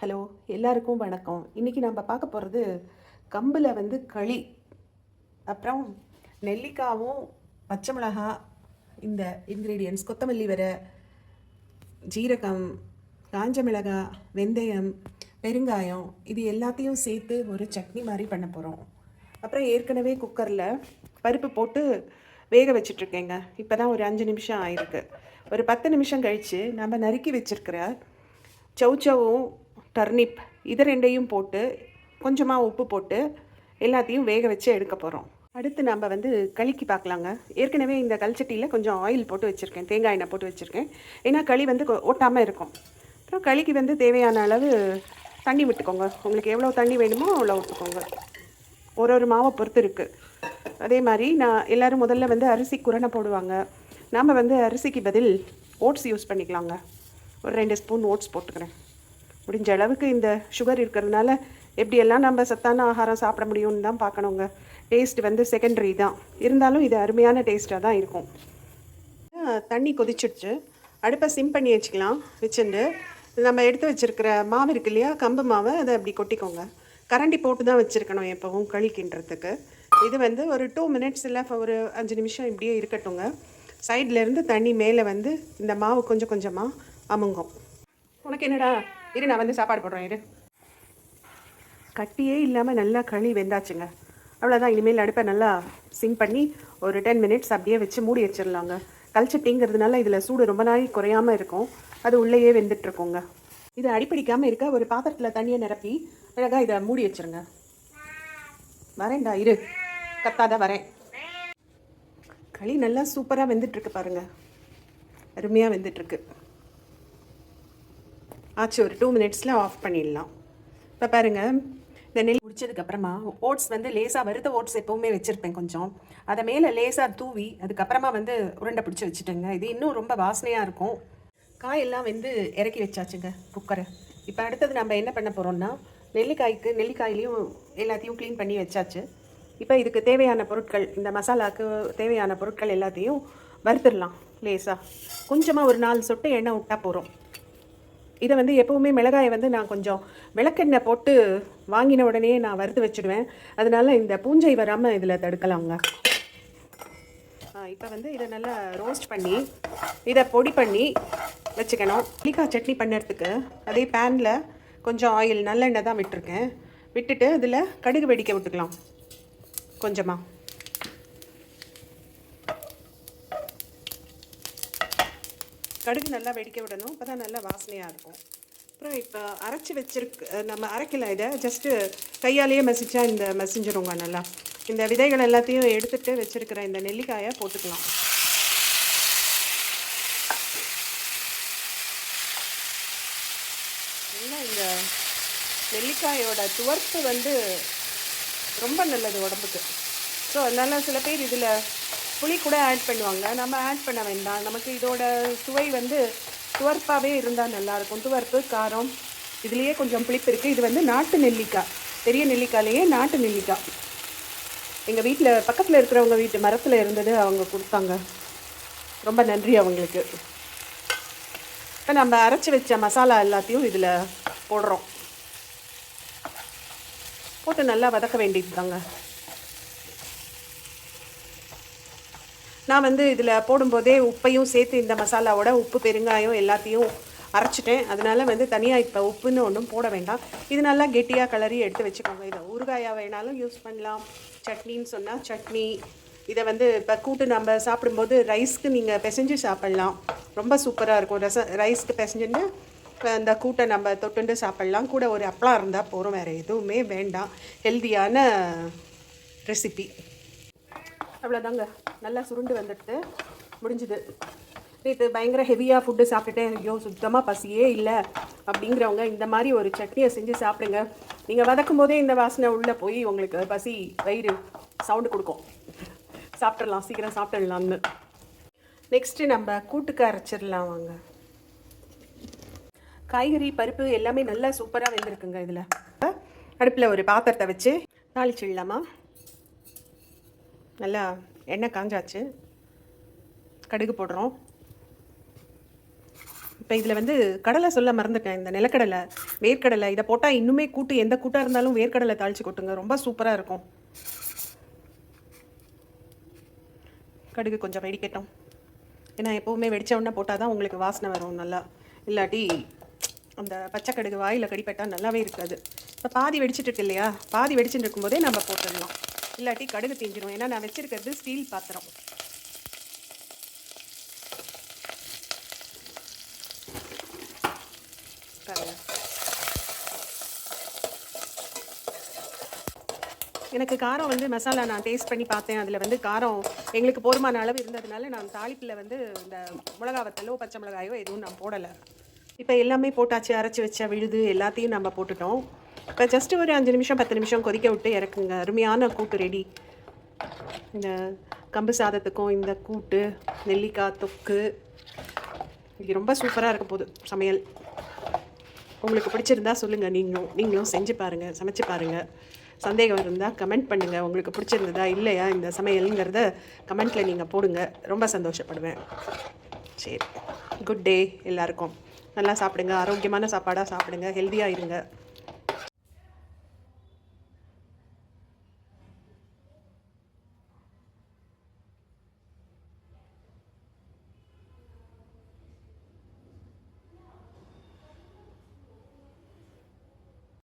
Hello, எல்லாருக்கும் வணக்கம். இன்றைக்கி நம்ம பார்க்க போகிறது கம்பில் வந்து களி, அப்புறம் நெல்லிக்காவும் பச்சை மிளகா, இந்த இன்க்ரீடியன்ட்ஸ் கொத்தமல்லி வரை, ஜீரகம், காஞ்ச மிளகா, வெந்தயம், பெருங்காயம், இது எல்லாத்தையும் சேர்த்து ஒரு சட்னி மாதிரி பண்ண போகிறோம். அப்புறம் ஏற்கனவே குக்கரில் பருப்பு போட்டு வேக வச்சிட்ருக்கேங்க. இப்போ தான் ஒரு 5 நிமிஷம் ஆயிருக்கு. ஒரு 10 நிமிஷம் கழித்து நம்ம நறுக்கி வச்சுருக்கிற சௌச்சவும் டர்னிப் இது ரெண்டையும் போட்டு கொஞ்சமாக உப்பு போட்டு எல்லாத்தையும் வேக வச்சு எடுக்க போகிறோம். அடுத்து நம்ம வந்து களிக்கு பார்க்கலாங்க. ஏற்கனவே இந்த கல்ச்சட்டியில் கொஞ்சம் ஆயில் போட்டு வச்சுருக்கேன், தேங்காய் எண்ணெய் போட்டு வச்சுருக்கேன். ஏன்னா களி வந்து ஓட்டாமல் இருக்கும். அப்புறம் களிக்கு வந்து தேவையான அளவு தண்ணி விட்டுக்கோங்க. உங்களுக்கு எவ்வளோ தண்ணி வேணுமோ அவ்வளோ விட்டுக்கோங்க. ஒரு மாவை பொறுத்து இருக்குது. அதே மாதிரி எல்லோரும் முதல்ல வந்து அரிசி குரணை போடுவாங்க. நாம் வந்து அரிசிக்கு பதில் ஓட்ஸ் யூஸ் பண்ணிக்கலாங்க. ஒரு 2 ஸ்பூன் ஓட்ஸ் போட்டுக்கிறேன். முடிஞ்ச அளவுக்கு இந்த சுகர் இருக்கிறதுனால எப்படியெல்லாம் நம்ம சத்தான ஆகாரம் சாப்பிட முடியும்னு தான் பார்க்கணுங்க. டேஸ்ட் வந்து செகண்டரி தான், இருந்தாலும் இது அருமையான டேஸ்ட்டாக தான் இருக்கும். தண்ணி கொதிச்சிடுச்சு. அடுப்பை சிம் பண்ணி வச்சுக்கலாம். வச்சுட்டு நம்ம எடுத்து வச்சுருக்கிற மாவு இருக்கு இல்லையா, கம்பு மாவை, அதை அப்படி கொட்டிக்கோங்க. கரண்டி போட்டு தான் வச்சுருக்கணும் எப்போவும் களிக்கின்றதுக்கு. இது வந்து ஒரு 2 மினிட்ஸ் இல்லை ஒரு 5 நிமிஷம் இப்படியே இருக்கட்டுங்க. சைட்லேருந்து தண்ணி மேலே வந்து இந்த மாவு கொஞ்சம் கொஞ்சமாக அமுங்கும். உனக்கு என்னடா, இரு நான் வந்து சாப்பாடு போடுறேன் இரு. கட்டியே இல்லாமல் நல்லா களி வெந்தாச்சுங்க. அவ்வளோதான். இனிமேல் அடுப்பை நல்லா சிம் பண்ணி ஒரு 10 மினிட்ஸ் அப்படியே வச்சு மூடி வச்சிடலாங்க. கல்ச்சட்டிங்கிறதுனால இதில் சூடு ரொம்ப நாள் குறையாமல் இருக்கும். அது உள்ளேயே வெந்துட்டுருக்கோங்க. இது அடிப்பிடிக்காமல் இருக்க ஒரு பாத்திரத்தில் தண்ணியை நிரப்பி அழகாக இதை மூடி வச்சுருங்க. வரேன்டா இரு, கத்தாத வரேன். களி நல்லா சூப்பராக வெந்துட்டுருக்கு பாருங்கள். அருமையாக வெந்துட்டுருக்கு. ஆச்சு, ஒரு 2 மினிட்ஸில் ஆஃப் பண்ணிடலாம். இப்போ பாருங்கள், இந்த நெல் முடிச்சதுக்கப்புறமா ஓட்ஸ் வந்து லேசாக வறுத்த ஓட்ஸ் எப்போவுமே வச்சுருப்பேன் கொஞ்சம். அதை மேலே லேசாக தூவி அதுக்கப்புறமா வந்து உருண்டை பிடிச்சி வச்சுட்டேங்க. இது இன்னும் ரொம்ப வாசனையாக இருக்கும். காயெல்லாம் வந்து இறக்கி வச்சாச்சுங்க குக்கரை. இப்போ அடுத்தது நம்ம என்ன பண்ண போகிறோம்னா, நெல்லிக்காயிலையும் எல்லாத்தையும் க்ளீன் பண்ணி வச்சாச்சு. இப்போ இதுக்கு தேவையான பொருட்கள், இந்த மசாலாவுக்கு தேவையான பொருட்கள் எல்லாத்தையும் வறுத்துடலாம். லேசாக கொஞ்சமாக ஒரு 4 சொட்டு எண்ணெய் விட்டால் போகிறோம். இதை வந்து எப்போவுமே மிளகாயை வந்து நான் கொஞ்சம் விளக்கெண்ணெய் போட்டு வாங்கின உடனே நான் வறுத்து வச்சுடுவேன். அதனால இந்த பூஞ்சை வராமல் இதில் தடுக்கலாங்க. இப்போ வந்து இதை நல்லா ரோஸ்ட் பண்ணி இதை பொடி பண்ணி வச்சுக்கணும். நெல்லிக்காய் சட்னி பண்ணுறதுக்கு அதே பேனில் கொஞ்சம் ஆயில், நல்லெண்ணெய் தான் விட்டுருக்கேன். விட்டுட்டு இதில் கடுகு வெடிக்க விட்டுக்கலாம். கொஞ்சமாக கடுகு நல்லா வெடிக்க விடணும். அப்போ தான் நல்லா வாசனையாக இருக்கும். அப்புறம் இப்போ நம்ம அரைக்கல, இதை ஜஸ்ட்டு கையாலேயே மசிச்சா இந்த மசிஞ்சிருங்க நல்லா. இந்த விதைகள் எல்லாத்தையும் எடுத்துகிட்டு வச்சுருக்கிற இந்த நெல்லிக்காயை போட்டுக்கலாம். நல்லா இந்த நெல்லிக்காயோட துவர்ப்பு வந்து ரொம்ப நல்லது உடம்புக்கு. ஸோ அதனால் சில பேர் இதில் புளி கூட ஆட் பண்ணுவாங்க. நம்ம ஆட் பண்ண வேண்டாம். நமக்கு இதோட சுவை வந்து துவர்ப்பாகவே இருந்தால் நல்லாயிருக்கும். துவர்ப்பு, காரம், இதுலேயே கொஞ்சம் புளிப்பு இருக்குது. இது வந்து நாட்டு நெல்லிக்காய், பெரிய நெல்லிக்காயிலேயே நாட்டு நெல்லிக்காய். எங்கள் வீட்டில் பக்கத்தில் இருக்கிறவங்க வீட்டு மரத்தில் இருந்தது, அவங்க கொடுத்தாங்க. ரொம்ப நன்றி அவங்களுக்கு. இப்போ நம்ம அரைச்சி வச்ச மசாலா எல்லாத்தையும் இதில் போடுறோம். போட்டு நல்லா வதக்க வேண்டியது தாங்க. நான் வந்து இதில் போடும்போதே உப்பையும் சேர்த்து இந்த மசாலாவோட உப்பு, பெருங்காயம் எல்லாத்தையும் அரைச்சிட்டேன். அதனால் வந்து தனியாக இப்போ உப்புன்னு ஒன்றும் போட வேண்டாம். இது நல்லா கெட்டியாக கிளறி எடுத்து வச்சுக்கோங்க. இதை ஊறுகாயாக வேணாலும் யூஸ் பண்ணலாம். சட்னின்னு சொன்னால் சட்னி. இதை வந்து இப்போ கூட்டு நம்ம சாப்பிடும்போது ரைஸ்க்கு நீங்கள் பிசைஞ்சு சாப்பிட்லாம். ரொம்ப சூப்பராக இருக்கும். ரைஸ்க்கு பிசைஞ்சுன்னு அந்த கூட்டை நம்ம தொட்டுண்டு சாப்பிட்லாம். கூட ஒரு அப்பளம் இருந்தால் போகிறோம், வேறு எதுவுமே வேண்டாம். ஹெல்தியான ரெசிபி. அவ்வளோதாங்க. நல்லா சுருண்டு வந்துட்டு முடிஞ்சுது. நேற்று பயங்கர ஹெவியாக ஃபுட்டு சாப்பிட்டுட்டேன், ஐயோ சுத்தமாக பசியே இல்லை அப்படிங்கிறவங்க இந்த மாதிரி ஒரு சட்னியை செஞ்சு சாப்பிடுங்க. நீங்கள் வதக்கும் போதே இந்த வாசனை உள்ளே போய் உங்களுக்கு பசி, வயிறு சவுண்டு கொடுக்கும். சாப்பிட்றலாம், சீக்கிரம் சாப்பிட்றலாம்னு. நெக்ஸ்ட்டு நம்ம கூட்டுக்கு அரைச்சிடலாம் வாங்க. காய்கறி, பருப்பு எல்லாமே நல்லா சூப்பராக வெந்திருக்குங்க. இதில் அடுப்பில் ஒரு பாத்திரத்தை வச்சு தாளிச்சிடலாமா. நல்லா எண்ணெய் காஞ்சாச்சு. கடுகு போடுறோம். இப்போ இதில் வந்து கடலை சொல்ல மறந்துட்டேன். இந்த நிலக்கடலை, வேர்க்கடலை இதை போட்டால் இன்னுமே கூட்டு, எந்த கூட்டாக இருந்தாலும் வேர்க்கடலை தாளித்து கொட்டுங்க, ரொம்ப சூப்பராக இருக்கும். கடுகு கொஞ்சம் வெடிக்கட்டும். ஏன்னா எப்போவுமே வெடித்த உடனே போட்டால் தான் உங்களுக்கு வாசனை வரும் நல்லா. இல்லாட்டி அந்த பச்சை கடுகு வாயில் கடிப்பட்டால் நல்லாவே இருக்காது. இப்போ பாதி வெடிச்சிட்டு இருக்கு இல்லையா, பாதி வெடிச்சுட்டு இருக்கும்போதே நம்ம போட்டுடலாம். இல்லாட்டி கடுகு தீஞ்சிடும். ஏன்னா நான் வச்சுருக்கிறது ஸ்டீல் பாத்திரம். எனக்கு காரம் வந்து மசாலா நான் டேஸ்ட் பண்ணி பார்த்தேன். அதில் வந்து காரம் எங்களுக்கு போதுமான அளவு இருந்ததுனால நான் தாளிப்பில் வந்து இந்த மிளகா வத்தலோ பச்சை மிளகாயோ எதுவும் நான் போடலை. இப்போ எல்லாமே போட்டாச்சு, அரைச்சி வச்ச விழுது எல்லாத்தையும் நம்ம போட்டுட்டோம். இப்போ ஜஸ்ட்டு ஒரு 5 நிமிஷம் 10 நிமிஷம் கொதிக்க விட்டு இறக்குங்க. அருமையான கூட்டு ரெடி. இந்த கம்பு சாதத்துக்கும் இந்த கூட்டு, நெல்லிக்காய் தொக்கு, இது ரொம்ப சூப்பராக இருக்க போகுது சமையல். உங்களுக்கு பிடிச்சிருந்தா சொல்லுங்கள். நீங்களும் செஞ்சு பாருங்கள், சமைச்சு பாருங்கள். சந்தேகம் இருந்தால் கமெண்ட் பண்ணுங்கள். உங்களுக்கு பிடிச்சிருந்ததா இல்லையா இந்த சமையலுங்கிறத கமெண்ட்டில் நீங்கள் போடுங்க. ரொம்ப சந்தோஷப்படுவேன். சரி, குட் டே எல்லாருக்கும். நல்லா சாப்பிடுங்க, ஆரோக்கியமான சாப்பாடாக சாப்பிடுங்க, ஹெல்த்தியாக இருங்க.